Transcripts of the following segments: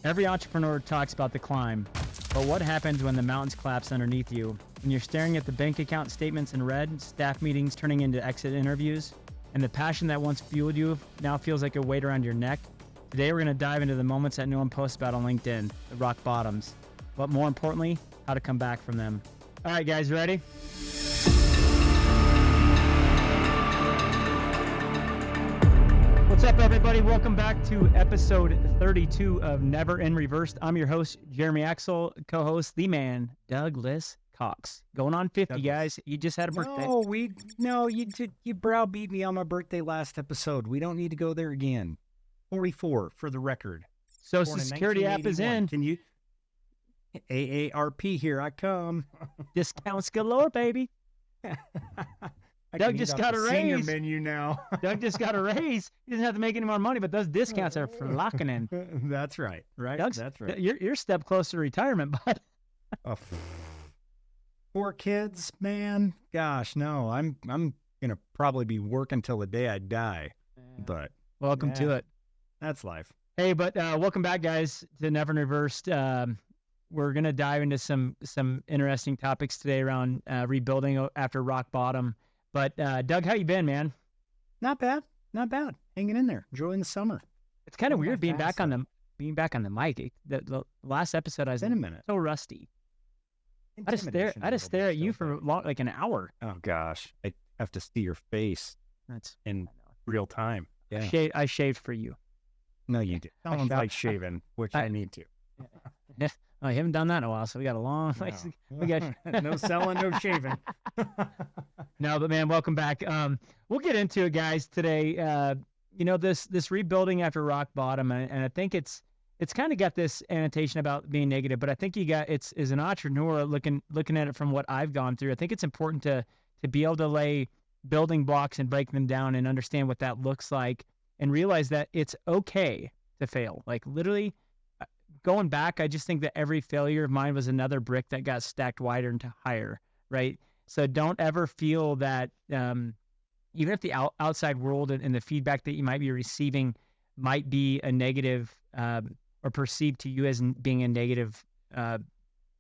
Every entrepreneur talks about the climb, but what happens when the mountains collapse underneath you? When you're staring at the bank account statements in red, staff meetings turning into exit interviews, and the passion that once fueled you now feels like a weight around your neck? Today we're going to dive into the moments that no one posts about on LinkedIn, the rock bottoms, but more importantly, how to come back from them. All right, guys, ready? What's up, everybody? Welcome back to episode 32 of Never in Reversed. I'm your host, Jeremy Axel, co-host, the man, Douglas Cox. Going on 50, Douglas. Guys. You just had a birthday. You browbeat me on my birthday last episode. We don't need to go there again. 44 for the record. Social Security app is in. Can you? AARP, here I come. Discounts galore, baby. Doug just got a raise. Senior menu now. Doug just got a raise. He doesn't have to make any more money, but those discounts are flocking in. That's right. That's right. You're a step closer to retirement, bud. 4 kids, man. Gosh, no. I'm gonna probably be working till the day I die. But welcome to it. That's life. Hey, but welcome back, guys, to Never in Reversed. We're gonna dive into some interesting topics today around rebuilding after rock bottom. But Doug, how you been, man? Not bad. Hanging in there, enjoying the summer. It's kind of weird being back on the mic. The last episode I was in a minute. So rusty. I just stare at you for like an hour. Oh gosh, I have to see your face. That's in real time. Yeah, I shaved for you. No, you did. Someone's like shaving, which I need to. I haven't done that in a while, so we got a long. We got no selling, no shaving. No, but man, welcome back. We'll get into it, guys, today. This rebuilding after rock bottom, and I think it's kind of got this annotation about being negative, but I think it's as an entrepreneur looking at it from what I've gone through. I think it's important to be able to lay building blocks and break them down and understand what that looks like, and realize that it's okay to fail. Like literally. Going back, I just think that every failure of mine was another brick that got stacked wider and higher, right? So don't ever feel that even if the outside world and the feedback that you might be receiving might be a negative or perceived to you as being a negative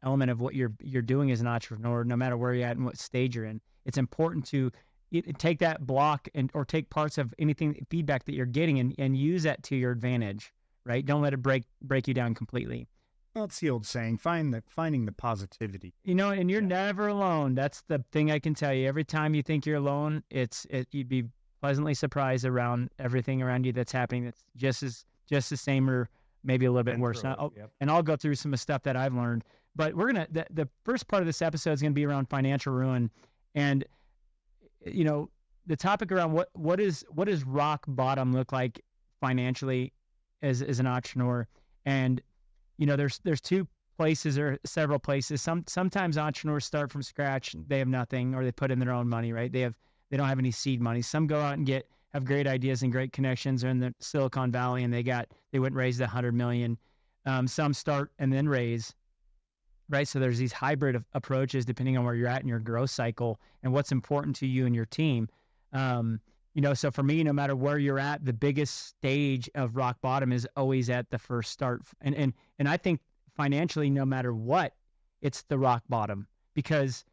element of what you're doing as an entrepreneur, no matter where you're at and what stage you're in. It's important to take that block or take parts of anything feedback that you're getting and use that to your advantage. Right? Don't let it break you down completely. Well, it's the old saying, finding the positivity. And you're never alone. That's the thing I can tell you. Every time you think you're alone, you'd be pleasantly surprised around everything around you that's happening. That's just the same or maybe a little bit worse. And I'll go through some of the stuff that I've learned. But we're the first part of this episode is gonna be around financial ruin, and the topic around what does rock bottom look like financially as an entrepreneur. And there's two places or several places. Sometimes entrepreneurs start from scratch, they have nothing, or they put in their own money, right? They don't have any seed money. Some go out and have great ideas and great connections. They're in the Silicon Valley and they went and raised $100 million. Some start and then raise, right? So there's these hybrid approaches depending on where you're at in your growth cycle and what's important to you and your team. So for me, no matter where you're at, the biggest stage of rock bottom is always at the first start. And I think financially, no matter what, it's the rock bottom, because,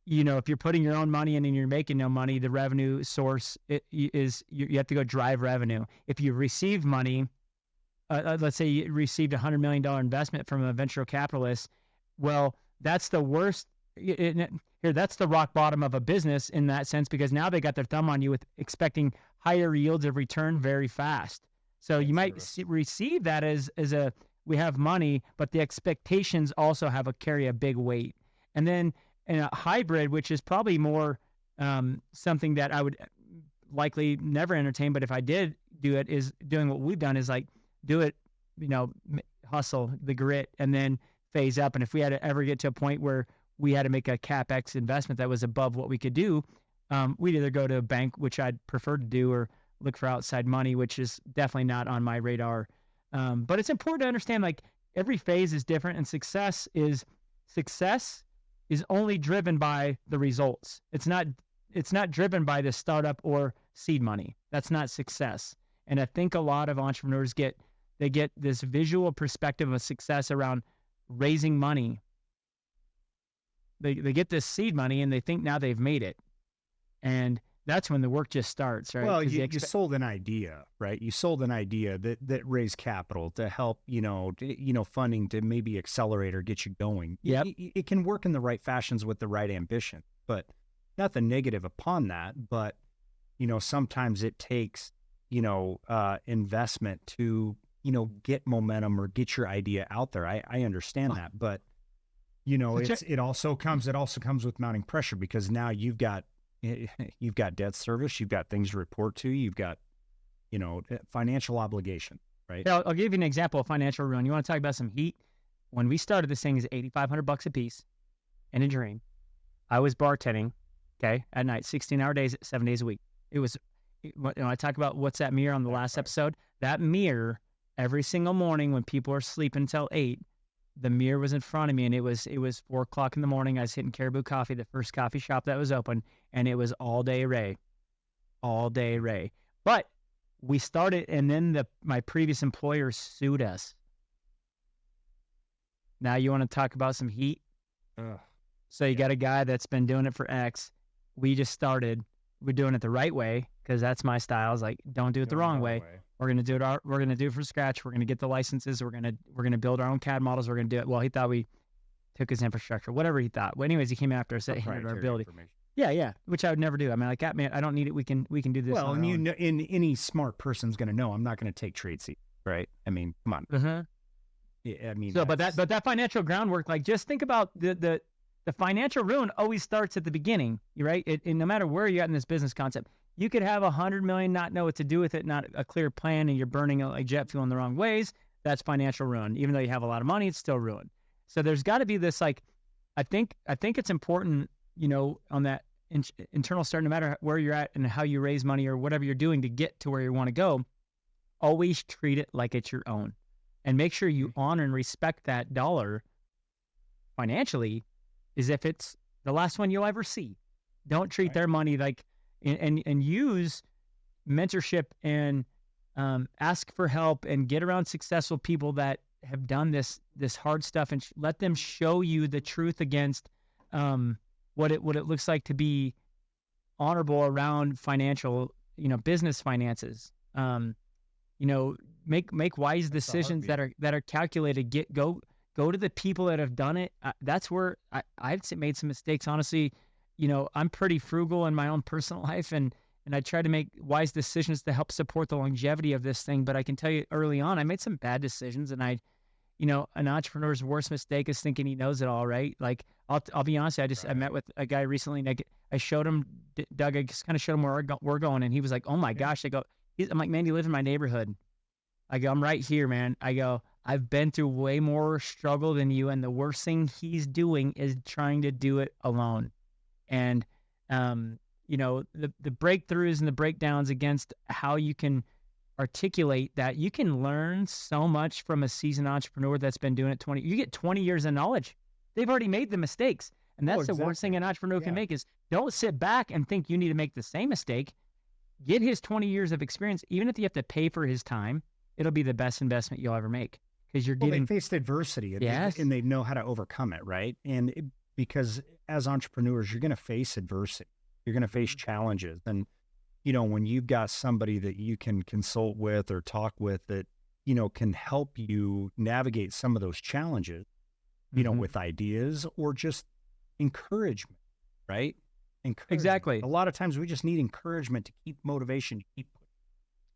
if you're putting your own money in and you're making no money, the revenue source is you have to go drive revenue. If you receive money, let's say you received $100 million investment from a venture capitalist, well, that's the worst. That's the rock bottom of a business in that sense, because now they got their thumb on you with expecting higher yields of return very fast. So you might receive that as we have money, but the expectations also carry a big weight. And then in a hybrid, which is probably more something that I would likely never entertain, but if I did do it, is doing what we've done is like do it, hustle the grit and then phase up. And if we had to ever get to a point where we had to make a CapEx investment that was above what we could do, we'd either go to a bank, which I'd prefer to do, or look for outside money, which is definitely not on my radar. But it's important to understand, like, every phase is different, and success is only driven by the results. It's not driven by the startup or seed money. That's not success. And I think a lot of entrepreneurs get they get this visual perspective of success around raising money. They get this seed money and they think now they've made it. And that's when the work just starts, right? Well, you sold an idea, right? You sold an idea that raised capital to help, funding to maybe accelerate or get you going. Yep. It can work in the right fashions with the right ambition, but nothing negative upon that. But, sometimes it takes, investment to, get momentum or get your idea out there. I understand that, but, it also comes with mounting pressure, because now you've got debt service, you've got things to report to, you've got, financial obligation, right? Yeah, I'll give you an example of financial ruin. You want to talk about some heat? When we started this thing, is $8,500 a piece in a dream. I was bartending, okay, at night, 16-hour days, 7 days a week. It was, I talk about what's that mirror on the last episode. That mirror, every single morning when people are sleeping until 8, the mirror was in front of me, and it was 4 o'clock in the morning. I was hitting Caribou Coffee, the first coffee shop that was open, and it was all day Ray. But we started, and then my previous employer sued us. Now you want to talk about some heat? So you got a guy that's been doing it for X. We just started. We're doing it the right way, because that's my style. It's like, don't do it the wrong way. We're gonna do it. We're gonna do it from scratch. We're gonna get the licenses. We're gonna build our own CAD models. We're gonna do it. Well, he thought we took his infrastructure, whatever he thought. Well, anyways, he came after us, hindered our ability. Yeah, which I would never do. I mean, like, man, I don't need it. We can do this. Well, and any smart person's gonna know I'm not gonna take trade secrets, right? I mean, come on. Uh-huh. Yeah, I mean, so, but that financial groundwork, like, just think about the financial ruin always starts at the beginning, right? No matter where you're at in this business concept, you could have $100 million, not know what to do with it, not a clear plan, and you're burning like jet fuel in the wrong ways. That's financial ruin. Even though you have a lot of money, it's still ruin. So there's got to be this, like, I think it's important, on that internal start, no matter where you're at and how you raise money or whatever you're doing to get to where you want to go, always treat it like it's your own, and make sure you honor and respect that dollar financially as if it's the last one you'll ever see. Don't treat their money like, and use mentorship and ask for help and get around successful people that have done this hard stuff, and let them show you the truth against what it looks like to be honorable around financial, business finances. Make wise decisions that are calculated. Go to the people that have done it. That's where I've made some mistakes, honestly. I'm pretty frugal in my own personal life, and I try to make wise decisions to help support the longevity of this thing. But I can tell you early on, I made some bad decisions, and an entrepreneur's worst mistake is thinking he knows it all, right? Like, I'll be honest, I met with a guy recently, and I showed him, Doug, I just kind of showed him where we're going, and he was like, oh my gosh. I'm like, man, you live in my neighborhood. I go, I'm right here, man. I go, I've been through way more struggle than you, and the worst thing he's doing is trying to do it alone. And, the breakthroughs and the breakdowns against how you can articulate that, you can learn so much from a seasoned entrepreneur that's been doing it 20. You get 20 years of knowledge. They've already made the mistakes. And that's the worst thing an entrepreneur can make, is don't sit back and think you need to make the same mistake. Get his 20 years of experience. Even if you have to pay for his time, it'll be the best investment you'll ever make, because you're getting. They faced adversity, and they know how to overcome it, right? And because as entrepreneurs, you're going to face adversity. You're going to face challenges. And, when you've got somebody that you can consult with or talk with that, can help you navigate some of those challenges, with ideas or just encouragement, right? Exactly. A lot of times we just need encouragement to keep motivation, to keep.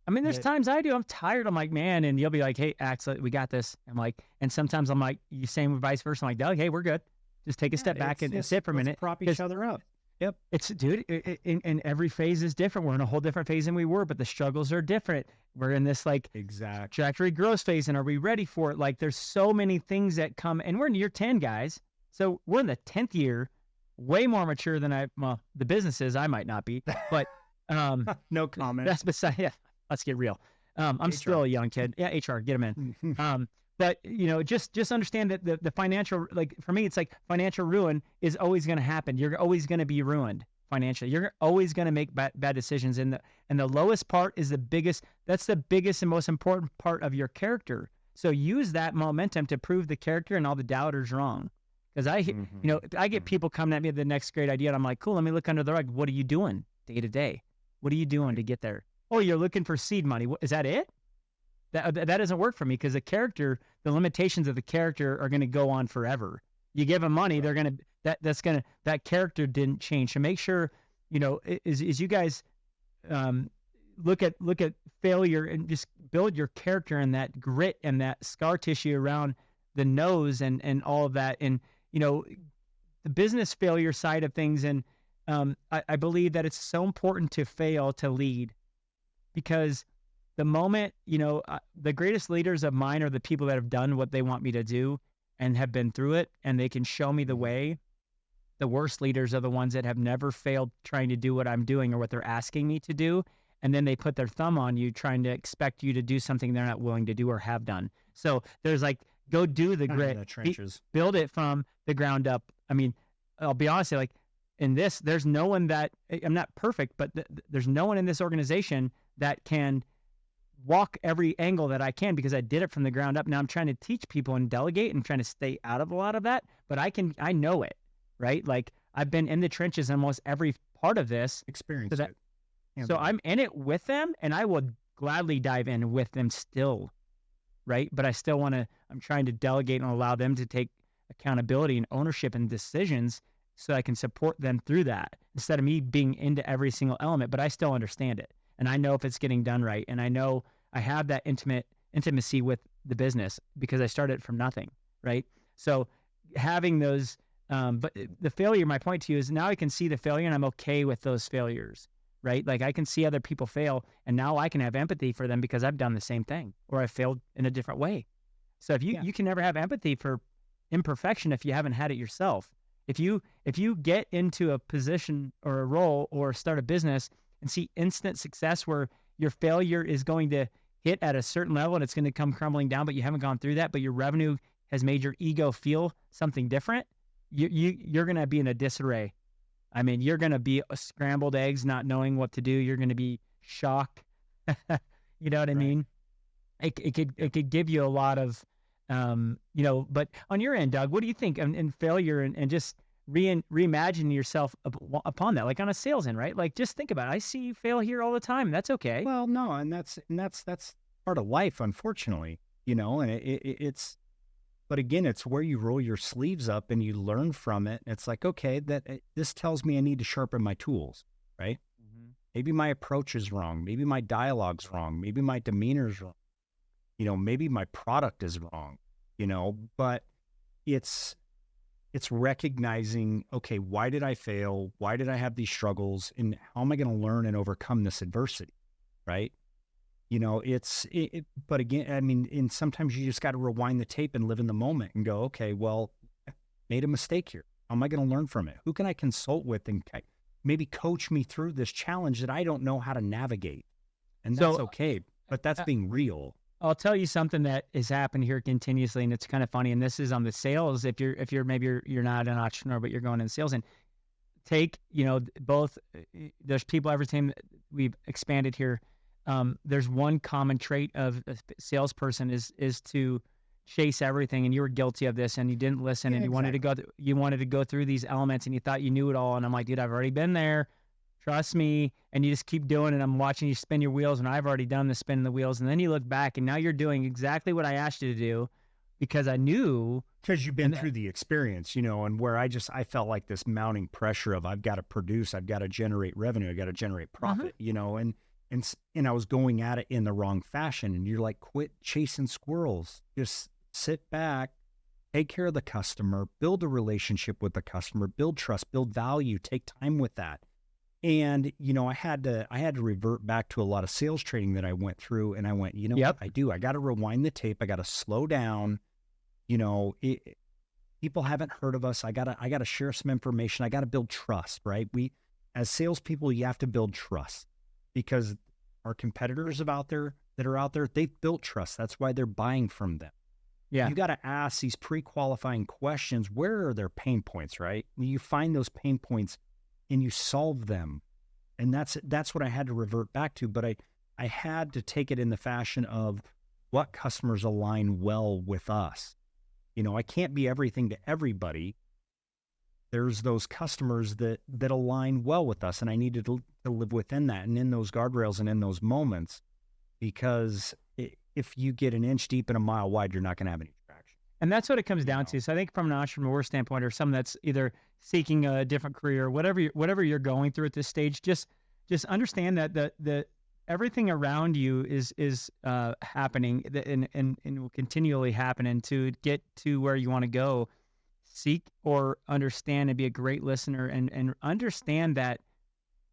I mean, there's times I do. I'm tired. I'm like, man, and you'll be like, hey, Axel, we got this. I'm like, and sometimes I'm like, you same vice versa. I'm like, Doug, hey, we're good. Just take a step back and sit for a minute. Prop each other up. Yep. Dude, and every phase is different. We're in a whole different phase than we were, but the struggles are different. We're in this trajectory growth phase, and are we ready for it? Like, there's so many things that come, and we're in year 10, guys. So we're in the 10th year, way more mature than the business is. I might not be, but no comment. That's beside. Yeah, let's get real. I'm HR. Still a young kid. Yeah, HR, get them in. But just understand that the financial, like, for me, it's like financial ruin is always going to happen. You're always going to be ruined financially. You're always going to make bad decisions. And the lowest part is that's the biggest and most important part of your character. So use that momentum to prove the character and all the doubters wrong. Because I get people coming at me with the next great idea, and I'm like, cool, let me look under the rug. What are you doing day to day? What are you doing to get there? Oh, you're looking for seed money. Is that it? That doesn't work for me, because the limitations of the character are going to go on forever. You give them money, they're going to, that character didn't change. So make sure, as you guys look at failure and just build your character and that grit and that scar tissue around the nose and all of that. And, the business failure side of things. And I believe that it's so important to fail to lead, because the moment, the greatest leaders of mine are the people that have done what they want me to do and have been through it, and they can show me the way. The worst leaders are the ones that have never failed trying to do what I'm doing or what they're asking me to do. And then they put their thumb on you, trying to expect you to do something they're not willing to do or have done. So there's go do the grit, the trenches. Build it from the ground up. I mean, I'll be honest, in this, there's no one that, I'm not perfect, but there's no one in this organization that can walk every angle that I can, because I did it from the ground up. Now I'm trying to teach people and delegate and trying to stay out of a lot of that, but I know it, right? I've been in the trenches in almost every part of this. Experience it. So I'm in it with them, and I will gladly dive in with them still, right? But I'm trying to delegate and allow them to take accountability and ownership and decisions, so I can support them through that, instead of me being into every single element. But I still understand it, and I know if it's getting done right, and I know I have that intimacy with the business, because I started from nothing, right? So having those, but the failure, my point to you is, now I can see the failure and I'm okay with those failures, right? I can see other people fail, and now I can have empathy for them because I've done the same thing, or I failed in a different way. So you can never have empathy for imperfection if you haven't had it yourself. If you get into a position or a role or start a business and see instant success where your failure is going to hit at a certain level and it's going to come crumbling down, but you haven't gone through that, but your revenue has made your ego feel something different, you're going to be in a disarray. I mean, you're going to be scrambled eggs, not knowing what to do. You're going to be shocked. You know what I mean? It could give you a lot of, but on your end, Doug, what do you think in failure and just reimagine yourself upon that, on a sales end, right? Just think about it. I see you fail here all the time. That's okay. Well, no, and that's part of life, unfortunately, and it's, but again, it's where you roll your sleeves up and you learn from it. It's okay, this tells me I need to sharpen my tools, right? Mm-hmm. Maybe my approach is wrong. Maybe my dialogue's wrong. Maybe my demeanor's wrong. Maybe my product is wrong, but it's recognizing, okay, why did I fail? Why did I have these struggles? And how am I going to learn and overcome this adversity? Right. But again, I mean, and sometimes you just got to rewind the tape and live in the moment and go, okay, well, I made a mistake here. How am I going to learn from it? Who can I consult with and maybe coach me through this challenge that I don't know how to navigate? And that's okay, but that's being real. I'll tell you something that has happened here continuously, and it's kind of funny. And this is on the sales. If you're maybe you're not an entrepreneur, but you're going in sales, and take both. There's people every time we've expanded here. There's one common trait of a salesperson is to chase everything, and you were guilty of this, and you didn't listen, and you wanted to go through these elements, and you thought you knew it all. And I'm like, dude, I've already been there. Trust me. And you just keep doing it. I'm watching you spin your wheels, and I've already done the spinning the wheels. And then you look back, and now you're doing exactly what I asked you to do, because I knew. Because you've been through the experience, and where I felt like this mounting pressure of I've got to produce, I've got to generate revenue, I've got to generate profit, and I was going at it in the wrong fashion. And you're like, quit chasing squirrels. Just sit back, take care of the customer, build a relationship with the customer, build trust, build value, take time with that. And, I had to revert back to a lot of sales training that I went through, and I went, what I do? I got to rewind the tape. I got to slow down. People haven't heard of us. I got to share some information. I got to build trust, right? As salespeople, you have to build trust, because our competitors that are out there, they've built trust. That's why they're buying from them. Yeah. You got to ask these pre-qualifying questions. Where are their pain points, right? You find those pain points and you solve them. And that's what I had to revert back to. But I had to take it in the fashion of what customers align well with us. I can't be everything to everybody. There's those customers that align well with us, and I needed to live within that and in those guardrails and in those moments, because if you get an inch deep and a mile wide, you're not going to have any traction. And that's what it comes down to. So I think from an entrepreneur standpoint, or someone that's either seeking a different career, whatever you're going through at this stage, just understand that the everything around you is happening and will continually happen. And to get to where you want to go, seek or understand and be a great listener and understand that,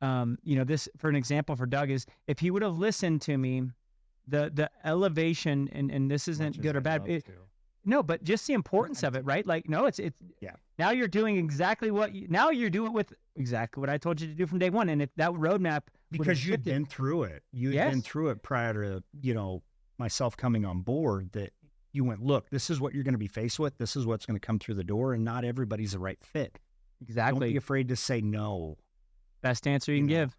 this, for an example for Doug, is if he would have listened to me, the elevation, and this isn't good or bad. No, but just the importance of it, right? Like, no, it's yeah. Now you're doing exactly now you're doing it with exactly what I told you to do from day one. And if that roadmap, because you'd been through it, been through it prior to, myself coming on board, that you went, look, this is what you're going to be faced with. This is what's going to come through the door, and not everybody's the right fit. Exactly. Don't be afraid to say no. Best answer you can give.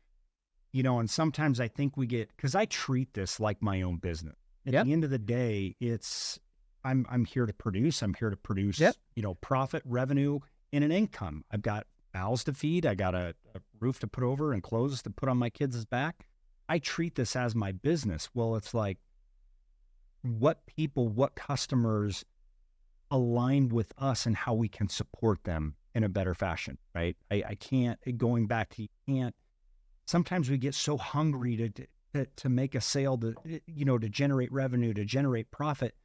And sometimes I think because I treat this like my own business. At the end of the day, I'm here to produce. I'm here to produce, profit, revenue, and an income. I've got mouths to feed. I got a roof to put over and clothes to put on my kids' back. I treat this as my business. Well, it's like, what customers align with us and how we can support them in a better fashion, right? I can't, going back to, sometimes we get so hungry to make a sale, to generate revenue, to generate profit,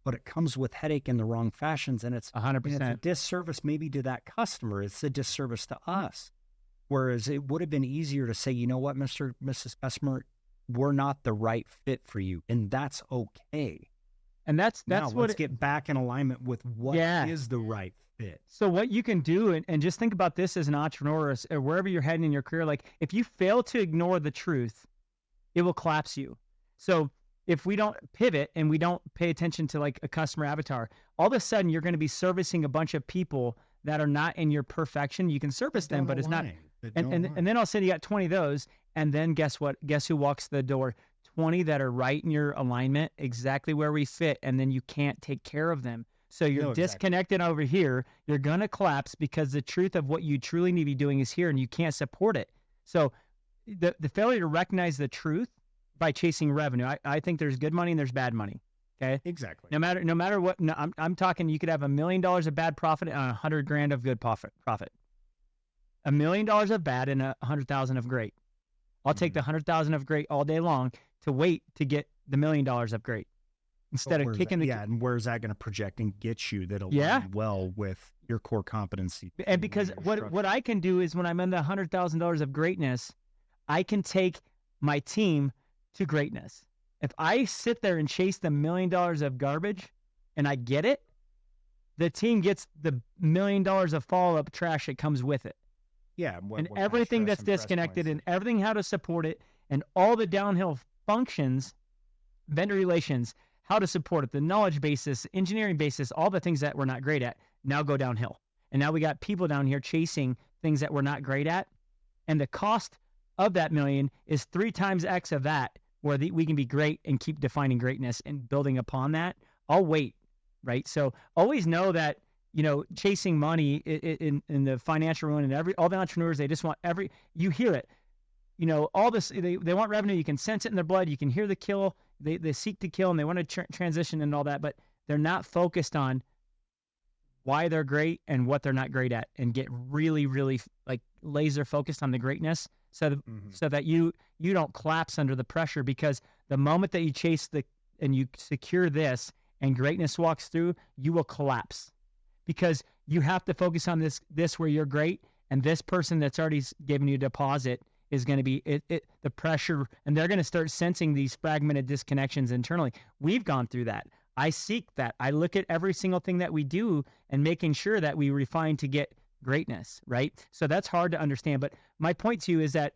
but it comes with headache in the wrong fashions. And it's 100%. It's a disservice maybe to that customer. It's a disservice to us. Whereas it would have been easier to say, you know what, Mr. Mrs. Customer, we're not the right fit for you. And that's okay. And that's let's get back in alignment with what is the right fit. So what you can do, and just think about this as an entrepreneur, or wherever you're heading in your career, like if you fail to ignore the truth, it will collapse you. So if we don't pivot and we don't pay attention to like a customer avatar, all of a sudden you're going to be servicing a bunch of people that are not in your perfection. You can service them, but it's not. And then all of a sudden you got 20 of those. And then guess what? Guess who walks the door? 20 that are right in your alignment, exactly where we fit. And then you can't take care of them. So you're disconnected over here. You're going to collapse because the truth of what you truly need to be doing is here and you can't support it. So the failure to recognize the truth by chasing revenue. I think there's good money and there's bad money. Okay. Exactly. No matter what, I'm talking, you could have $1 million of bad profit and $100,000 of good profit. $1 million of bad and $100,000 of great. I'll take the $100,000 of great all day long to wait to get the $1 million of great instead of kicking and where's that going to project and get you that'll align well with your core competency? And because what I can do is when I'm in the $100,000 of greatness, I can take my team to greatness. If I sit there and chase the $1 million of garbage and I get it, the team gets the $1 million of follow-up trash that comes with it. Yeah. And everything that's disconnected and everything how to support it and all the downhill functions, vendor relations, how to support it, the knowledge basis, engineering basis, all the things that we're not great at now go downhill. And now we got people down here chasing things that we're not great at. And the cost of that $1 million is 3 times X of that, where we can be great and keep defining greatness and building upon that. I'll wait, right? So always know that, chasing money in the financial ruin and all the entrepreneurs, they just want you hear it, all this, they want revenue. You can sense it in their blood. You can hear the kill. They seek to kill and they want to transition and all that, but they're not focused on why they're great and what they're not great at, and get really, really like laser focused on the greatness so that you don't collapse under the pressure, because the moment that you chase and you secure this and greatness walks through, you will collapse, because you have to focus on this where you're great, and this person that's already given you a deposit is going to be the pressure, and they're going to start sensing these fragmented disconnections internally. We've gone through that. I seek that. I look at every single thing that we do and making sure that we refine to get greatness, right? So that's hard to understand. But my point to you is that,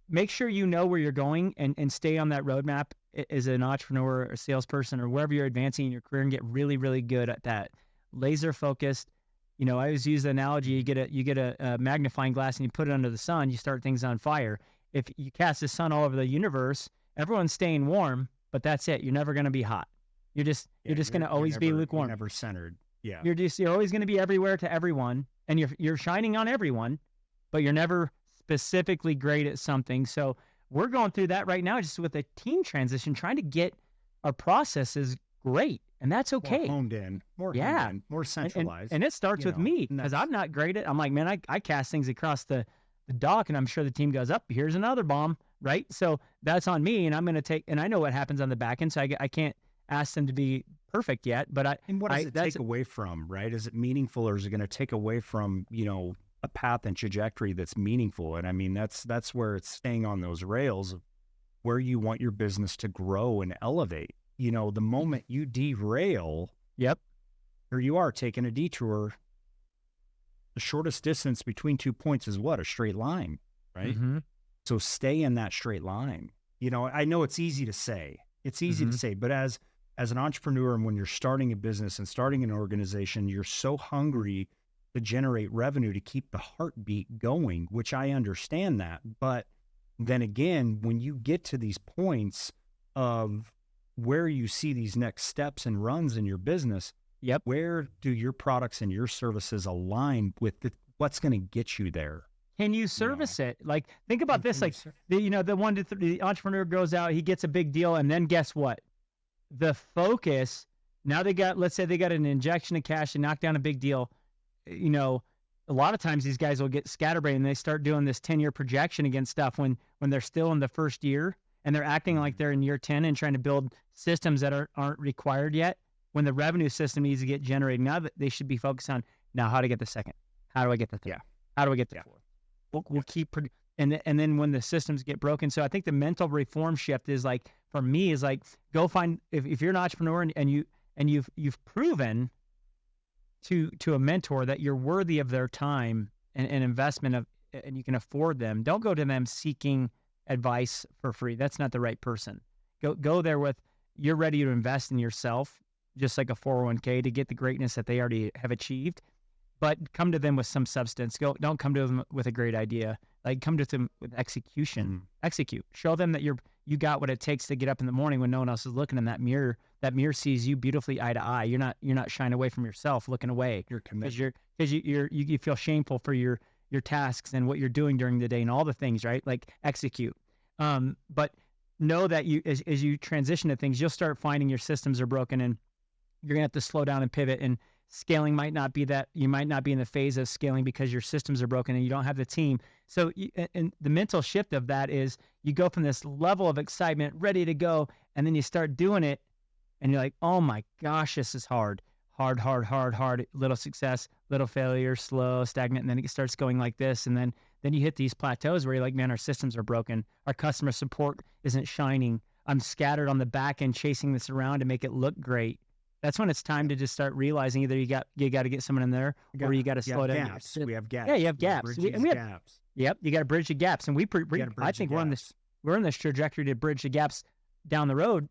make sure you know where you're going and stay on that roadmap as an entrepreneur or a salesperson or wherever you're advancing in your career, and get really, really good at that. Laser focused, I always use the analogy, you get a magnifying glass and you put it under the sun, you start things on fire. If you cast the sun all over the universe, everyone's staying warm, but that's it. You're never going to be hot. You're just going to always be lukewarm. You're never centered. Yeah. You're always going to be everywhere to everyone, and you're shining on everyone, but you're never specifically great at something. So we're going through that right now, just with a team transition, trying to get our processes great, and that's okay. More honed in, more centralized. And it starts with me, because I'm not great at. I'm like, man, I cast things across the dock, and I'm sure the team goes up. Here's another bomb, right? So that's on me, and I'm going to take. And I know what happens on the back end, so I can't ask them to be perfect yet. But and what does it take away from, right? Is it meaningful, or is it going to take away from a path and trajectory that's meaningful? And I mean, that's where it's staying on those rails of where you want your business to grow and elevate. The moment you derail, yep, or you are taking a detour, the shortest distance between 2 points is what? A straight line, right? Mm-hmm. So stay in that straight line. I know it's easy to say. It's easy to say, but as an entrepreneur, and when you're starting a business and starting an organization, you're so hungry to generate revenue to keep the heartbeat going, which I understand that. But then again, when you get to these points of where you see these next steps and runs in your business, yep, where do your products and your services align with what's going to get you there? Can you service it? Like, think about this. Like, the entrepreneur goes out, he gets a big deal, and then guess what? The focus, now let's say they got an injection of cash and knock down a big deal. A lot of times these guys will get scatterbrained and they start doing this 10-year projection against stuff when they're still in the first year, and they're acting like they're in year 10 and trying to build systems that aren't required yet, when the revenue system needs to get generated. Now that they should be focused on, now how to get the second, how do I get the third, how do I get the fourth? We'll keep, and then when the systems get broken. So I think the mental reform shift is like, for me, is like, go find, if you're an entrepreneur and you've proven to a mentor that you're worthy of their time and investment of, and you can afford them, don't go to them seeking advice for free. That's not the right person. Go there with, you're ready to invest in yourself, just like a 401k, to get the greatness that they already have achieved. But come to them with some substance. Don't come to them with a great idea. Like, come to them with execution. Execute. Show them that you got what it takes to get up in the morning when no one else is looking in that mirror. That mirror sees you beautifully eye to eye. You're not shying away from yourself, looking away. You're committed. Because you feel shameful for your tasks and what you're doing during the day and all the things, right? Like, execute. But know that as you transition to things, you'll start finding your systems are broken, and you're gonna have to slow down and pivot. And scaling might not be that, you might not be in the phase of scaling because your systems are broken and you don't have the team. So, and the mental shift of that is, you go from this level of excitement, ready to go, and then you start doing it, and you're like, oh my gosh, this is hard, little success, little failure, slow, stagnant, and then it starts going like this, and then you hit these plateaus where you're like, man, our systems are broken, our customer support isn't shining, I'm scattered on the back end chasing this around to make it look great. That's when it's time to just start realizing either you got to get someone in there, or you got to slow down. Gaps. We have gaps. Yeah, you have gaps. We have gaps. Yep, you got to bridge the gaps, and I think we're on this trajectory to bridge the gaps down the road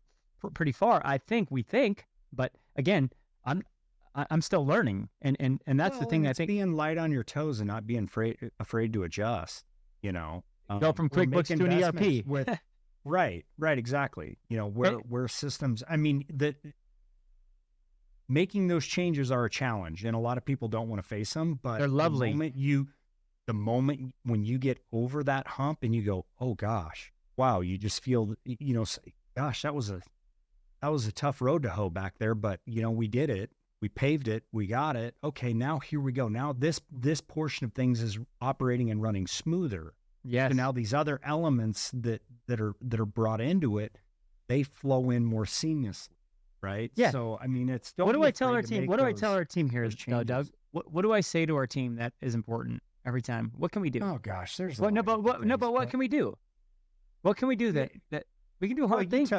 pretty far. We think, but again, I'm still learning, and that's the thing. I think being light on your toes and not being afraid to adjust. Go from QuickBooks to an ERP. With right, exactly. Where systems. I mean that. Making those changes are a challenge, and a lot of people don't want to face them, but they're lovely. The moment when you get over that hump and you go, oh gosh, wow, you just feel, gosh, that was a tough road to hoe back there, but we did it. We paved it. We got it. Okay, now here we go. Now this portion of things is operating and running smoother. Yes. So now these other elements that are brought into it, they flow in more seamlessly. Right. Yeah. So, I mean, what do I tell our team? What do I tell our team here, Doug? What do I say to our team that is important every time? What can we do? Oh gosh, there's what can we do? What can we do that we can do hard things?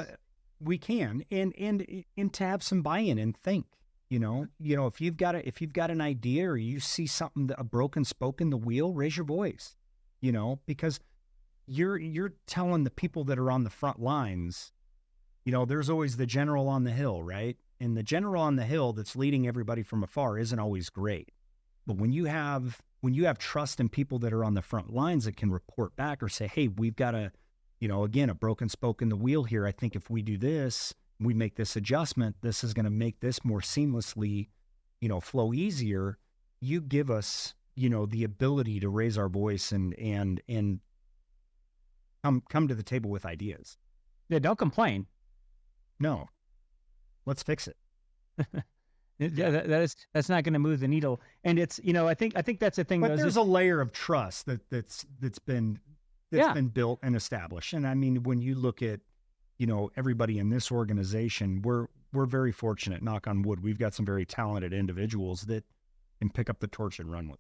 We can, and to have some buy-in and think. If you've got an idea, or you see something, a broken spoke in the wheel, raise your voice. Because you're telling the people that are on the front lines. There's always the general on the hill, right? And the general on the hill that's leading everybody from afar isn't always great. But when you have trust in people that are on the front lines that can report back or say, hey, we've got a, again, a broken spoke in the wheel here. I think if we do this, we make this adjustment, this is going to make this more seamlessly, flow easier. You give us, the ability to raise our voice and come to the table with ideas. Yeah, don't complain. No, let's fix it. Yeah, that's not going to move the needle. And it's, I think that's the thing. But there's a layer of trust that's been built and established. And I mean, when you look at, everybody in this organization, we're very fortunate, knock on wood. We've got some very talented individuals that can pick up the torch and run with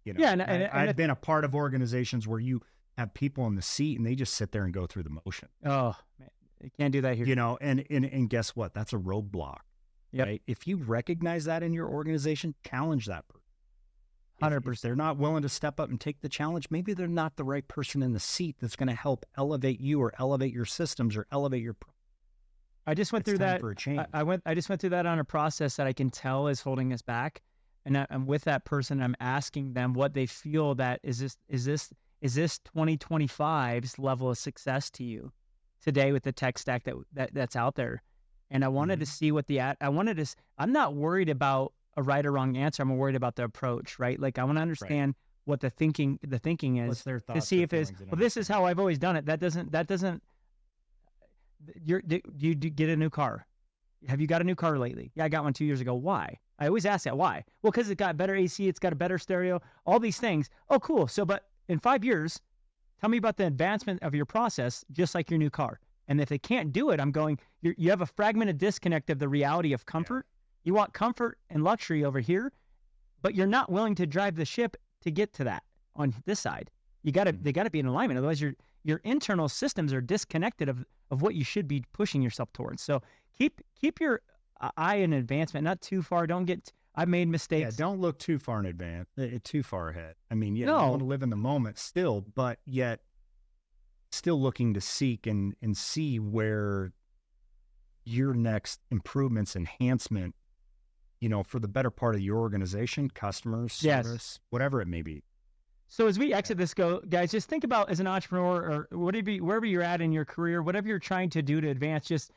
it. Yeah, I've been a part of organizations where you have people in the seat and they just sit there and go through the motion. Oh, man, you can't do that here. And guess what? That's a roadblock. Yep. Right? If you recognize that in your organization, challenge that person. 100%. If they're not willing to step up and take the challenge, maybe they're not the right person in the seat that's going to help elevate you or elevate your systems or elevate your. I just went through that. For a change. I just went through that on a process that I can tell is holding us back, and I'm with that person. I'm asking them what they feel that is this 2025's level of success to you today with the tech stack that's out there. And I wanted to see what I'm not worried about a right or wrong answer. I'm worried about the approach, right? Like I want to understand what the thinking is. What's their thoughts, to see if it's, well, this is how I've always done it. That doesn't, do you get a new car? Have you got a new car lately? Yeah, I got one 2 years ago. Why? I always ask that. Why? Well, because it got better AC. It's got a better stereo, all these things. Oh, cool. So, but in 5 years, tell me about the advancement of your process, just like your new car. And if they can't do it, I'm going, you have a fragmented disconnect of the reality of comfort. Yeah. You want comfort and luxury over here, but you're not willing to drive the ship to get to that on this side. They got to be in alignment. Otherwise, your internal systems are disconnected of what you should be pushing yourself towards. So keep your eye in advancement, not too far. I've made mistakes. Yeah, don't look too far in advance, too far ahead. I mean, you want to live in the moment still, but yet still looking to seek and see where your next improvements, enhancement, for the better part of your organization, customers, service, whatever it may be. So as we exit this, guys, just think about as an entrepreneur or wherever you're at in your career, whatever you're trying to do to advance, just,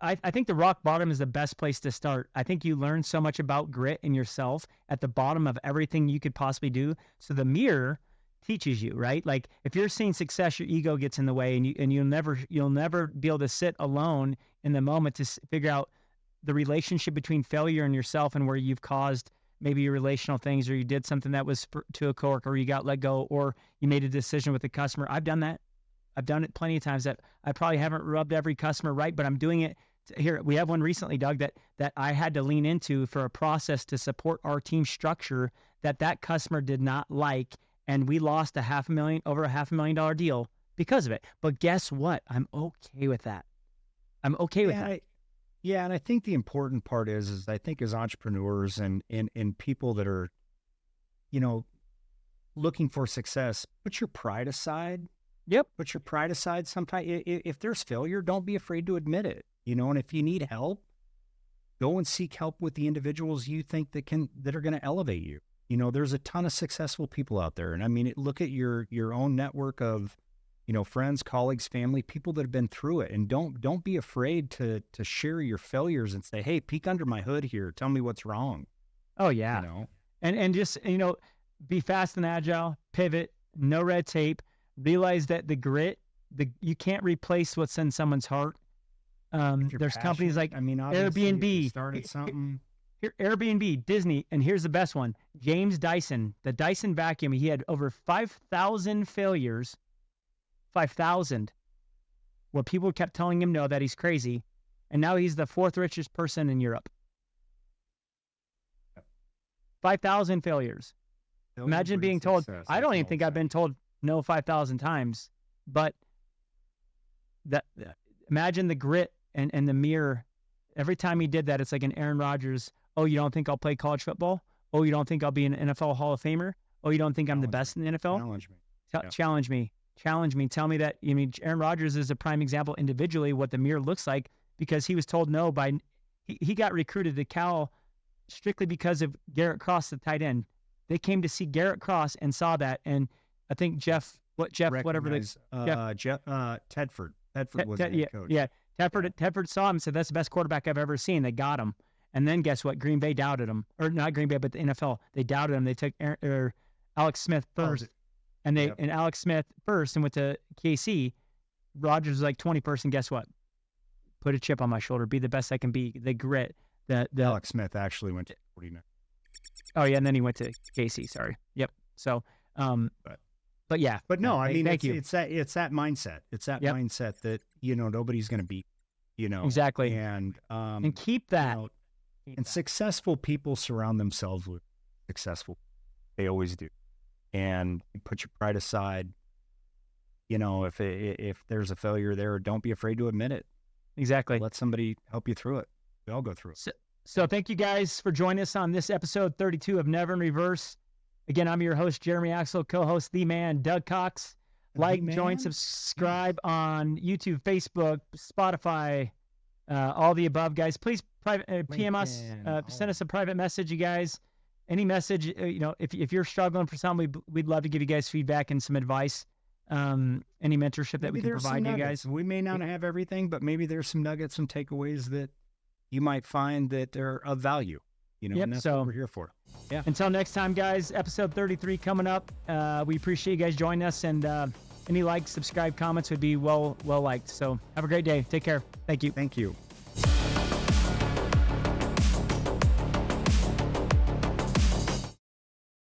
I think the rock bottom is the best place to start. I think you learn so much about grit in yourself at the bottom of everything you could possibly do. So the mirror teaches you, right? Like if you're seeing success, your ego gets in the way and you'll never be able to sit alone in the moment to figure out the relationship between failure and yourself and where you've caused maybe your relational things, or you did something that was to a coworker, or you got let go, or you made a decision with a customer. I've done that. I've done it plenty of times. That I probably haven't rubbed every customer right, but I'm doing it. Here, we have one recently, Doug, that I had to lean into for a process to support our team structure that customer did not like. And we lost over $500,000 deal because of it. But guess what? I'm okay with that. I'm okay with that. And I think the important part is I think as entrepreneurs and people that are, looking for success, put your pride aside. Yep. Put your pride aside. Sometimes if there's failure, don't be afraid to admit it. And if you need help, go and seek help with the individuals you think that are going to elevate you. There's a ton of successful people out there. And I mean, look at your own network of, friends, colleagues, family, people that have been through it. And don't be afraid to share your failures and say, hey, peek under my hood here. Tell me what's wrong. Oh, yeah. And just, be fast and agile, pivot, no red tape, realize that the grit, you can't replace what's in someone's heart. There's companies like Airbnb. Started something. Airbnb, Disney, and here's the best one. James Dyson, the Dyson vacuum. He had over 5,000 failures. 5,000. Where people kept telling him no, that he's crazy. And now he's the 4th richest person in Europe. 5,000 failures. Imagine being told, I don't even think I've been told no 5,000 times. But imagine the grit and the mirror. Every time he did that, it's like an Aaron Rodgers. Oh, you don't think I'll play college football? Oh, you don't think I'll be an NFL Hall of Famer? Oh, you don't think I'm the best in the NFL? Challenge me. Challenge me. Tell me that. Aaron Rodgers is a prime example individually what the mirror looks like, because he was told no by, he got recruited to Cal strictly because of Garrett Cross, the tight end. They came to see Garrett Cross and saw that. And I think Jeff, Tedford was the head coach. Yeah. Tedford saw him and said, that's the best quarterback I've ever seen. They got him. And then guess what? Green Bay doubted him. Or not Green Bay, but the NFL. They doubted him. They took Alex Smith first. And Alex Smith first and went to KC. Rodgers was like 20-person. Guess what? Put a chip on my shoulder. Be the best I can be. The grit. Alex Smith actually went to 49. Oh, yeah. And then he went to KC. Sorry. Yep. So, but yeah. But no, I mean, it's that mindset. It's that mindset that, nobody's going to beat, Exactly. And keep that. And successful people surround themselves with successful. They always do. And you put your pride aside. If there's a failure there, don't be afraid to admit it. Exactly. Let somebody help you through it. We all go through it. So thank you guys for joining us on this episode 32 of Never in Reverse. Again, I'm your host, Jeremy Axel, co-host The Man, Doug Cox. Like, join, subscribe on YouTube, Facebook, Spotify, all the above, guys. Please PM us, send us a private message, you guys. Any message, if you're struggling for something, we'd love to give you guys feedback and some advice. Any mentorship that we can provide you guys. We may not have everything, but maybe there's some nuggets, some takeaways that you might find that are of value. And that's what we're here for. Yeah. Until next time, guys, episode 33 coming up. We appreciate you guys joining us, and any likes, subscribe, comments would be well liked. So have a great day. Take care. Thank you. Thank you.